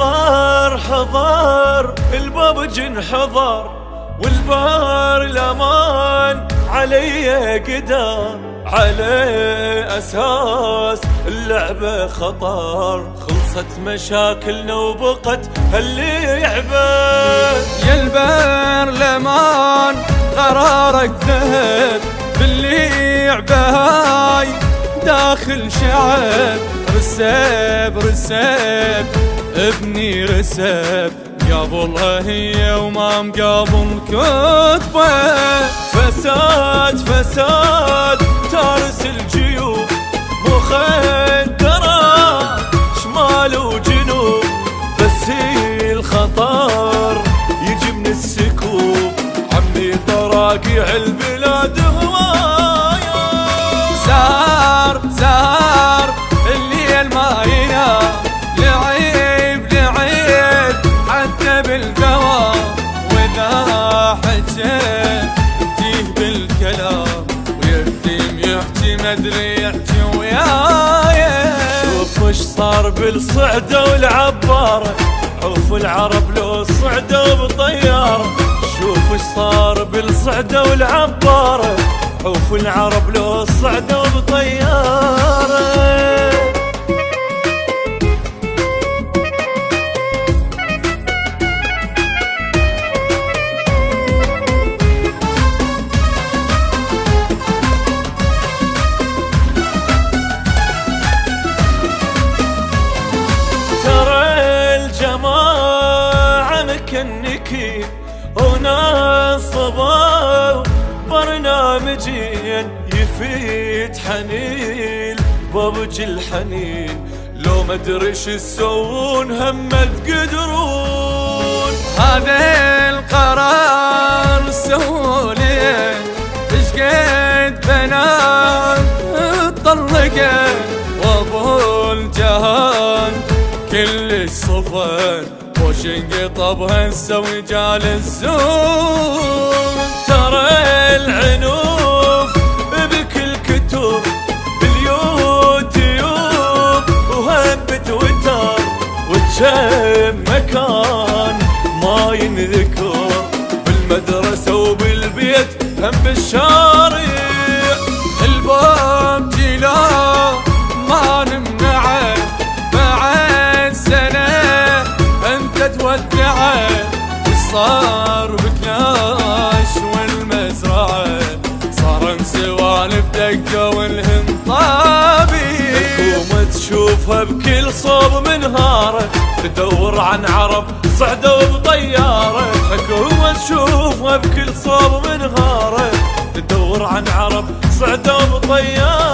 حضر حضر البابج انحضر، والبار الامان علي قدر، على اساس اللعبة خطر، خلصت مشاكلنا وبقت هاللي يعبه. يا البار الامان قرارك ذهب، باللي يعبهاي داخل شعب، رسب رسب ابني رسب، قابلها هي وما مقابل كتبه. فساد فساد تارس الجيوب، مخدرات شمال وجنوب، بس هي الخطر يجي من السكوب، عمي طراقيع البلاد هوايا. زار زار الليل ما ينام، لعيب لعيب حتى بالدوام، واذا حكيت تيه بالكلام، ويكتم يحكي مدري يحكي وياي. شوف وش صار بالصعدة والعبارة، عوف العرب لو صعدوا بطيارة. شوف وش صار بالصعدة والعبارة، عوف العرب لو صعدوا بطيارة. مكنكي هنا صباح برنامجين يفيد حنين بابج الحنين، لو ما ادري شو تسوون هم تقدرون. هذا القرار سوولي ايش قد بنات طلقت، وابو الجهان كلش صفن، وش انقطبها نسوي جال الزون. ترى العنوف بكل كتب باليوتيوب، وهم بتويتر، وكم مكان ما ينذكر، بالمدرسة وبالبيت هم بالشارع. الباب جيلا ما نمنعه، بعد سنة انت تودعه، صار بكلاش والمزرعة، صار سوالف دقة والهم طابي. حكومة تشوفها بكل صوب منهارة، تدور عن عرب صعدوا بطيارة. حكومة تشوفها بكل صوب منهارة، تدور عن عرب صعدوا بطيارة.